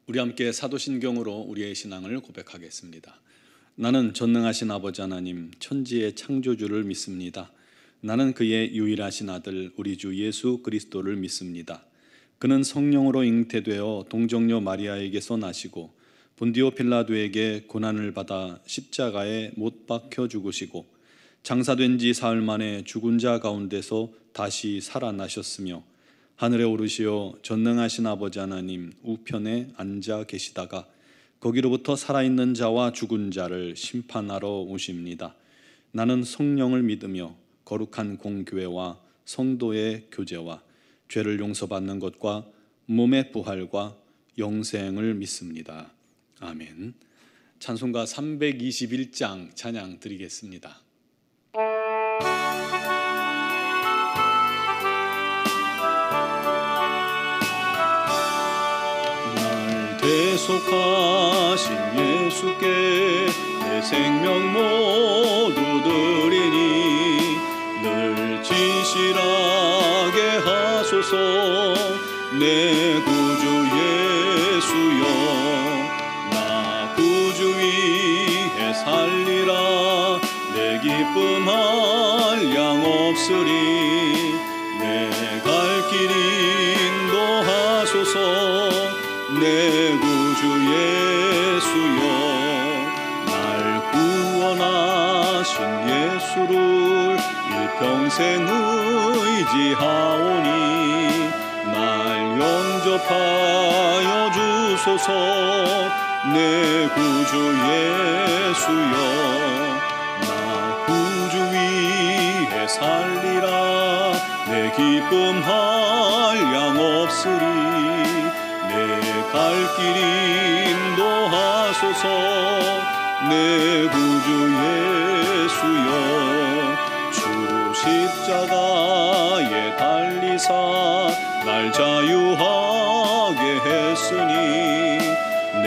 우리 함께 사도신경으로 우리의 신앙을 고백하겠습니다. 나는 전능하신 아버지 하나님 천지의 창조주를 믿습니다. 나는 그의 유일하신 아들 우리 주 예수 그리스도를 믿습니다. 그는 성령으로 잉태되어 동정녀 마리아에게서 나시고 본디오 필라도에게 고난을 받아 십자가에 못 박혀 죽으시고 장사된 지 사흘 만에 죽은 자 가운데서 다시 살아나셨으며 하늘에 오르시어 전능하신 아버지 하나님 우편에 앉아 계시다가 거기로부터 살아있는 자와 죽은 자를 심판하러 오십니다. 나는 성령을 믿으며 거룩한 공교회와 성도의 교제와 죄를 용서받는 것과 몸의 부활과 영생을 믿습니다. 아멘. 찬송가 321장 찬양 드리겠습니다. 날 대속하신 예수께 내 생명 모두 드리니 늘 진실하게 하소서. 내 구주 예수여 나 구주 위에 살리라. 내 기쁨 한량 없으리. 내 갈 길 인도하소서. 내 구주 예수여 날 구원하신 예수를 일평생 의지하오니 날 영접하여 주소서. 내 구주 예수여 나 구주 위에 살리라. 내 기쁨 한량 없으리. 내 갈 길 인도하소서. 내 구주 예수여 주 십자가에 달리사 날 자유하게 했으니 내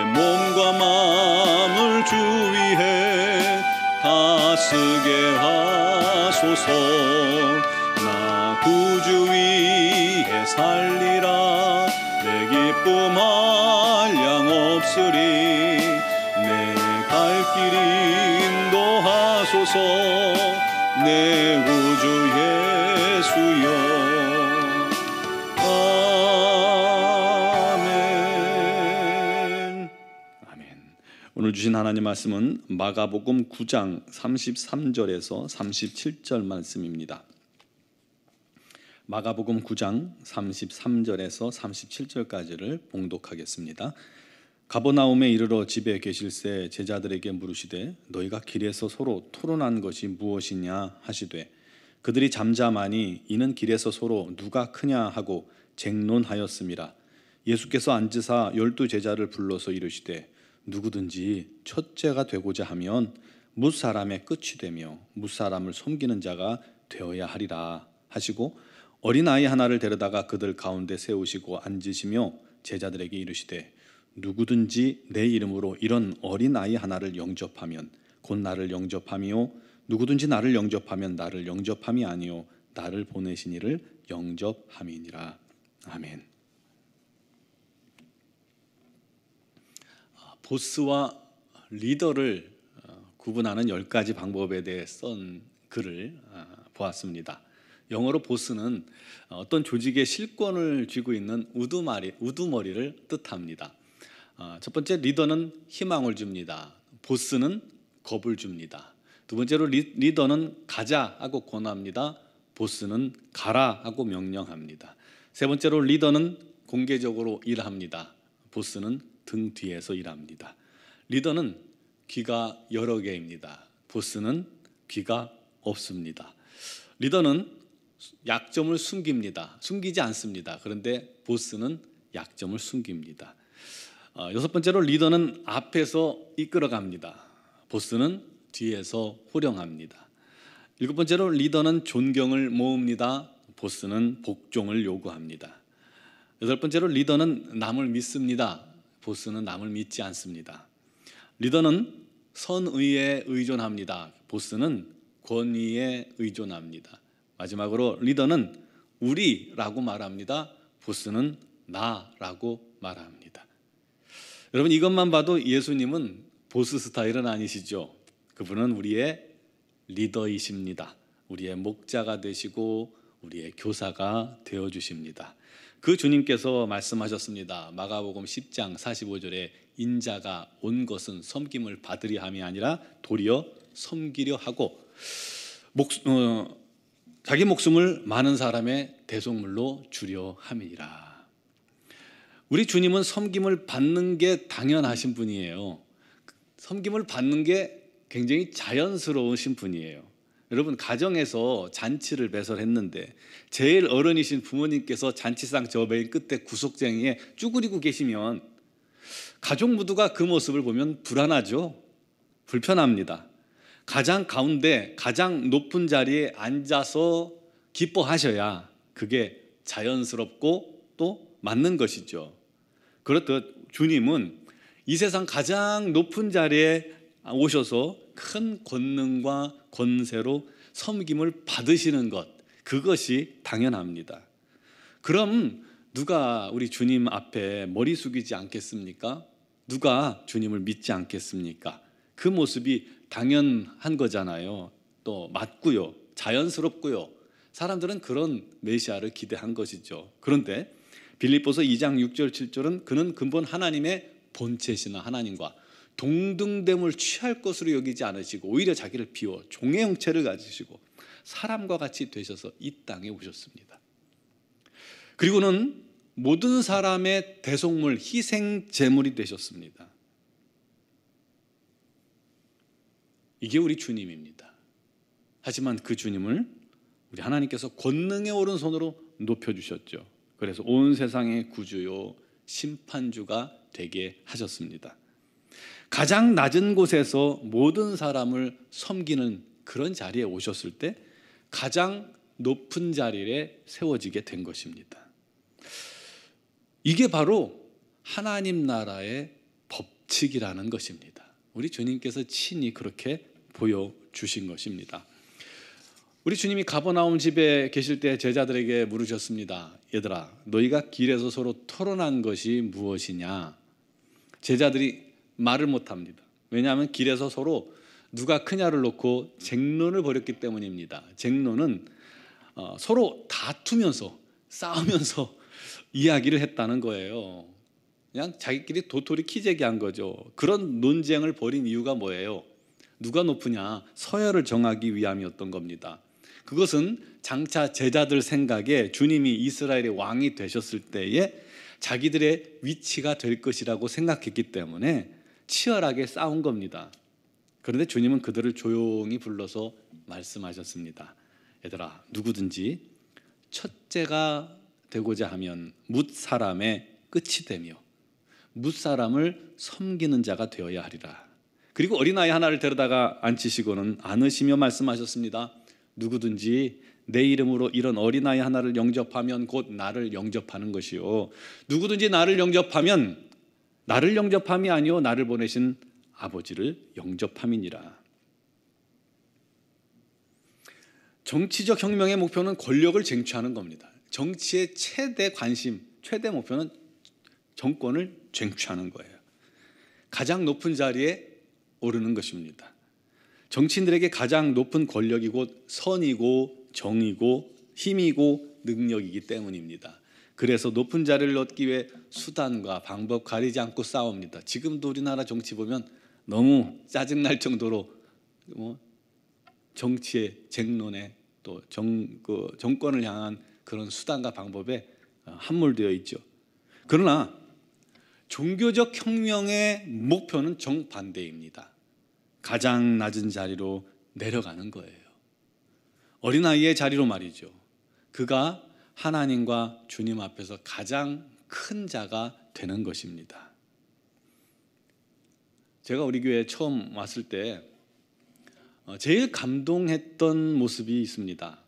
몸과 마음을 주 위에 다 쓰게 하소서. 나 구주 위에 살리라. 내 기쁨 한량 없으리. 내 갈 길 인도하소서. 내 구주 예수여 아멘. 아멘. 오늘 주신 하나님 말씀은 마가복음 9장 33절에서 37절 말씀입니다. 마가복음 9장 33절에서 37절까지를 봉독하겠습니다. 가버나움에 이르러 집에 계실새 제자들에게 물으시되 너희가 길에서 서로 토론한 것이 무엇이냐 하시되 그들이 잠잠하니 이는 길에서 서로 누가 크냐 하고 쟁론하였음이라. 예수께서 앉으사 12 제자를 불러서 이르시되 누구든지 첫째가 되고자 하면 뭇사람의 끝이 되며 뭇사람을 섬기는 자가 되어야 하리라 하시고 어린아이 하나를 데려다가 그들 가운데 세우시고 앉으시며 제자들에게 이르시되 누구든지 내 이름으로 이런 어린아이 하나를 영접하면 곧 나를 영접함이요 누구든지 나를 영접하면 나를 영접함이 아니요 나를 보내신 이를 영접함이니라. 아멘. 보스와 리더를 구분하는 10가지 방법에 대해 쓴 글을 보았습니다. 영어로 보스는 어떤 조직의 실권을 쥐고 있는 우두머리를 뜻합니다. 첫 번째, 리더는 희망을 줍니다. 보스는 겁을 줍니다. 두 번째로 리더는 가자 하고 권합니다. 보스는 가라 하고 명령합니다. 세 번째로 리더는 공개적으로 일합니다. 보스는 등 뒤에서 일합니다. 리더는 귀가 여러 개입니다. 보스는 귀가 없습니다. 리더는 약점을 숨깁니다. 숨기지 않습니다. 그런데 보스는 약점을 숨깁니다. 여섯 번째로 리더는 앞에서 이끌어갑니다. 보스는 뒤에서 호령합니다. 일곱 번째로 리더는 존경을 모읍니다. 보스는 복종을 요구합니다. 여덟 번째로 리더는 남을 믿습니다. 보스는 남을 믿지 않습니다. 리더는 선의에 의존합니다. 보스는 권위에 의존합니다. 마지막으로 리더는 우리라고 말합니다. 보스는 나라고 말합니다. 여러분, 이것만 봐도 예수님은 보스 스타일은 아니시죠. 그분은 우리의 리더이십니다. 우리의 목자가 되시고 우리의 교사가 되어주십니다. 그 주님께서 말씀하셨습니다. 마가복음 10장 45절에 인자가 온 것은 섬김을 받으려 함이 아니라 도리어 섬기려 하고 자기 목숨을 많은 사람의 대속물로 주려 함이니라. 우리 주님은 섬김을 받는 게 당연하신 분이에요. 섬김을 받는 게 굉장히 자연스러우신 분이에요. 여러분, 가정에서 잔치를 배설했는데 제일 어른이신 부모님께서 잔치상 저 맨 끝에 구석쟁이에 쭈그리고 계시면 가족 모두가 그 모습을 보면 불안하죠. 불편합니다. 가장 가운데 가장 높은 자리에 앉아서 기뻐하셔야 그게 자연스럽고 또 맞는 것이죠. 그렇듯 주님은 이 세상 가장 높은 자리에 오셔서 큰 권능과 권세로 섬김을 받으시는 것, 그것이 당연합니다. 그럼 누가 우리 주님 앞에 머리 숙이지 않겠습니까? 누가 주님을 믿지 않겠습니까? 그 모습이 당연한 거잖아요. 또 맞고요, 자연스럽고요. 사람들은 그런 메시아를 기대한 것이죠. 그런데 빌립보서 2장 6절 7절은 그는 근본 하나님의 본체시나 하나님과 동등됨을 취할 것으로 여기지 않으시고 오히려 자기를 비워 종의 형체를 가지시고 사람과 같이 되셔서 이 땅에 오셨습니다. 그리고는 모든 사람의 대속물, 희생 제물이 되셨습니다. 이게 우리 주님입니다. 하지만 그 주님을 우리 하나님께서 권능의 오른손으로 높여주셨죠. 그래서 온 세상의 구주요 심판주가 되게 하셨습니다. 가장 낮은 곳에서 모든 사람을 섬기는 그런 자리에 오셨을 때 가장 높은 자리에 세워지게 된 것입니다. 이게 바로 하나님 나라의 법칙이라는 것입니다. 우리 주님께서 친히 그렇게 보여주신 것입니다. 우리 주님이 가버나움 집에 계실 때 제자들에게 물으셨습니다. 얘들아, 너희가 길에서 서로 토론한 것이 무엇이냐? 제자들이 말을 못합니다. 왜냐하면 길에서 서로 누가 크냐를 놓고 쟁론을 벌였기 때문입니다. 쟁론은 서로 다투면서 싸우면서 이야기를 했다는 거예요. 그냥 자기끼리 도토리 키재기한 거죠. 그런 논쟁을 벌인 이유가 뭐예요? 누가 높으냐, 서열을 정하기 위함이었던 겁니다. 그것은 장차 제자들 생각에 주님이 이스라엘의 왕이 되셨을 때에 자기들의 위치가 될 것이라고 생각했기 때문에 치열하게 싸운 겁니다. 그런데 주님은 그들을 조용히 불러서 말씀하셨습니다. 얘들아, 누구든지 첫째가 되고자 하면 뭇 사람의 끝이 되며 뭇 사람을 섬기는 자가 되어야 하리라. 그리고 어린아이 하나를 데려다가 앉히시고는 안으시며 말씀하셨습니다. 누구든지 내 이름으로 이런 어린아이 하나를 영접하면 곧 나를 영접하는 것이요, 누구든지 나를 영접하면 나를 영접함이 아니요 나를 보내신 아버지를 영접함이니라. 정치적 혁명의 목표는 권력을 쟁취하는 겁니다. 정치의 최대 관심, 최대 목표는 정권을 쟁취하는 거예요. 가장 높은 자리에 오르는 것입니다. 정치인들에게 가장 높은 권력이 곧 선이고 정의고 힘이고 능력이기 때문입니다. 그래서 높은 자리를 얻기 위해 수단과 방법 가리지 않고 싸웁니다. 지금도 우리나라 정치 보면 너무 짜증날 정도로 정치의 쟁론에 또 정권을 향한 그런 수단과 방법에 함몰되어 있죠. 그러나 종교적 혁명의 목표는 정반대입니다. 가장 낮은 자리로 내려가는 거예요. 어린아이의 자리로 말이죠. 그가 하나님과 주님 앞에서 가장 큰 자가 되는 것입니다. 제가 우리 교회에 처음 왔을 때 제일 감동했던 모습이 있습니다.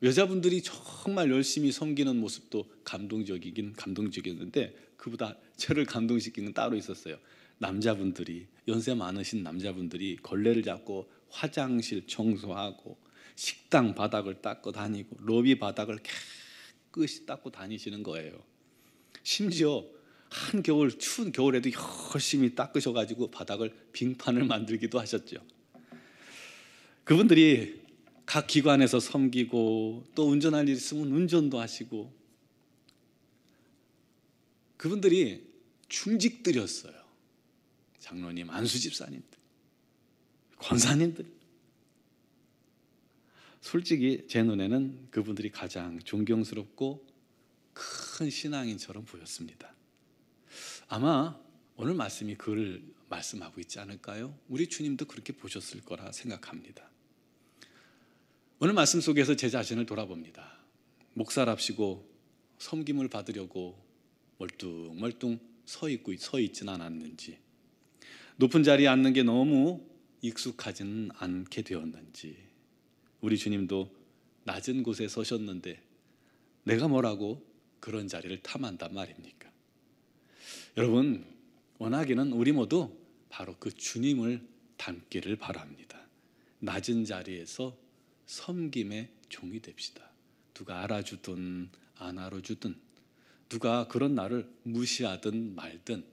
여자분들이 정말 열심히 섬기는 모습도 감동적이었는데 그보다 저를 감동시키는 건 따로 있었어요. 남자분들이, 연세 많으신 남자분들이 걸레를 잡고 화장실 청소하고 식당 바닥을 닦고 다니고 로비 바닥을 깨끗이 닦고 다니시는 거예요. 심지어 한겨울 추운 겨울에도 열심히 닦으셔가지고 바닥을 빙판을 만들기도 하셨죠. 그분들이 각 기관에서 섬기고 또 운전할 일 있으면 운전도 하시고 그분들이 중직들이었어요. 장로님, 안수집사님들, 권사님들. 솔직히 제 눈에는 그분들이 가장 존경스럽고 큰 신앙인처럼 보였습니다. 아마 오늘 말씀이 그를 말씀하고 있지 않을까요? 우리 주님도 그렇게 보셨을 거라 생각합니다. 오늘 말씀 속에서 제 자신을 돌아봅니다. 목사랍시고 섬김을 받으려고 멀뚱멀뚱 서 있지는 않았는지, 높은 자리에 앉는 게 너무 익숙하지는 않게 되었는지, 우리 주님도 낮은 곳에 서셨는데 내가 뭐라고 그런 자리를 탐한단 말입니까? 여러분, 원하기는 우리 모두 바로 그 주님을 닮기를 바랍니다. 낮은 자리에서 섬김의 종이 됩시다. 누가 알아주든 안 알아주든, 누가 그런 나를 무시하든 말든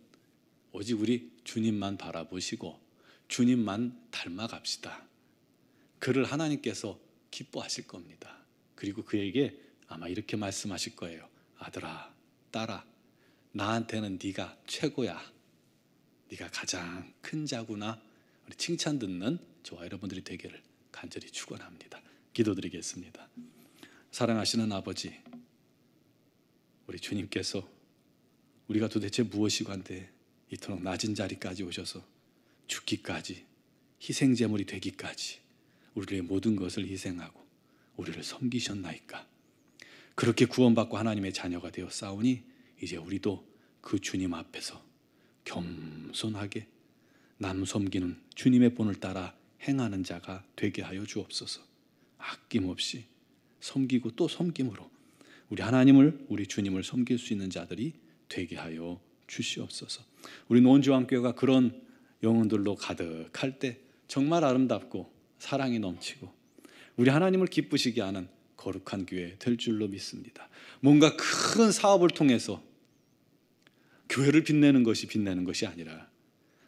오직 우리 주님만 바라보시고 주님만 닮아갑시다. 그를 하나님께서 기뻐하실 겁니다. 그리고 그에게 아마 이렇게 말씀하실 거예요. 아들아, 딸아, 나한테는 네가 최고야. 네가 가장 큰 자구나. 우리 칭찬 듣는 저와 여러분들이 되기를 간절히 축원합니다. 기도드리겠습니다. 사랑하시는 아버지, 우리 주님께서 우리가 도대체 무엇이고 한데 이토록 낮은 자리까지 오셔서 죽기까지, 희생제물이 되기까지 우리의 모든 것을 희생하고 우리를 섬기셨나이까. 그렇게 구원받고 하나님의 자녀가 되어 싸우니 이제 우리도 그 주님 앞에서 겸손하게 남 섬기는 주님의 본을 따라 행하는 자가 되게 하여 주옵소서. 아낌없이 섬기고 또 섬김으로 우리 하나님을, 우리 주님을 섬길 수 있는 자들이 되게 하여 주시옵소서. 우리 노원주왕교회가 그런 영혼들로 가득할 때 정말 아름답고 사랑이 넘치고 우리 하나님을 기쁘시게 하는 거룩한 교회 될 줄로 믿습니다. 뭔가 큰 사업을 통해서 교회를 빛내는 것이 아니라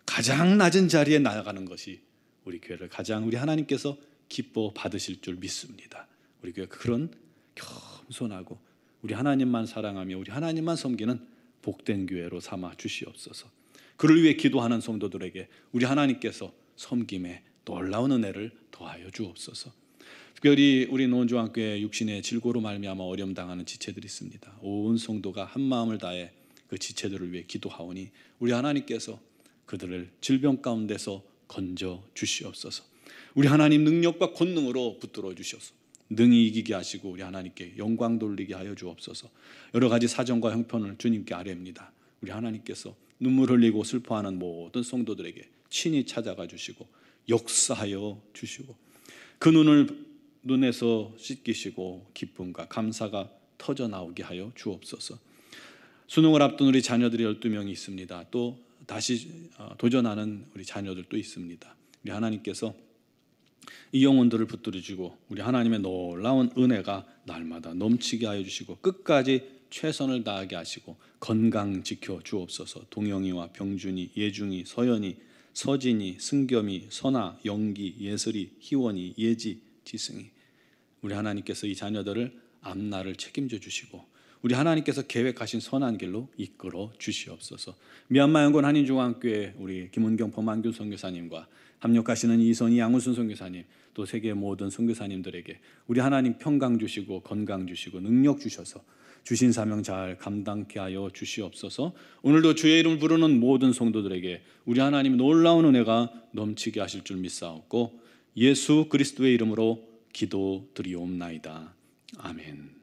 가장 낮은 자리에 나아가는 것이 우리 교회를 가장 우리 하나님께서 기뻐 받으실 줄 믿습니다. 우리 교회가 그런 겸손하고 우리 하나님만 사랑하며 우리 하나님만 섬기는 복된 교회로 삼아 주시옵소서. 그를 위해 기도하는 성도들에게 우리 하나님께서 섬김에 놀라운 은혜를 더하여 주옵소서. 특별히 우리 노원주왕교회 육신의 질고로 말미암아 어려움 당하는 지체들이 있습니다. 온 성도가 한 마음을 다해 그 지체들을 위해 기도하오니 우리 하나님께서 그들을 질병 가운데서 건져 주시옵소서. 우리 하나님 능력과 권능으로 붙들어 주셔서 능히 이기게 하시고 우리 하나님께 영광 돌리게 하여 주옵소서. 여러 가지 사정과 형편을 주님께 아뢰옵니다. 우리 하나님께서 눈물 흘리고 슬퍼하는 모든 성도들에게 친히 찾아가 주시고 역사하여 주시고 그 눈에서 씻기시고 기쁨과 감사가 터져 나오게 하여 주옵소서. 수능을 앞둔 우리 자녀들이 12명이 있습니다. 또 다시 도전하는 우리 자녀들도 있습니다. 우리 하나님께서 이 영혼들을 붙들어주고 우리 하나님의 놀라운 은혜가 날마다 넘치게 하여 주시고 끝까지 최선을 다하게 하시고 건강 지켜 주옵소서. 동영이와 병준이, 예중이, 서연이, 서진이, 승겸이, 선아, 영기, 예슬이, 희원이, 예지, 지승이, 우리 하나님께서 이 자녀들을 앞날을 책임져 주시고 우리 하나님께서 계획하신 선한 길로 이끌어 주시옵소서. 미얀마 연건 한인중앙교회 우리 김은경 범한균 선교사님과 합력하시는 이선희 양우순 선교사님, 또 세계 모든 선교사님들에게 우리 하나님 평강 주시고 건강 주시고 능력 주셔서 주신 사명 잘 감당케 하여 주시옵소서. 오늘도 주의 이름을 부르는 모든 성도들에게 우리 하나님 놀라운 은혜가 넘치게 하실 줄 믿사옵고 예수 그리스도의 이름으로 기도드리옵나이다. 아멘.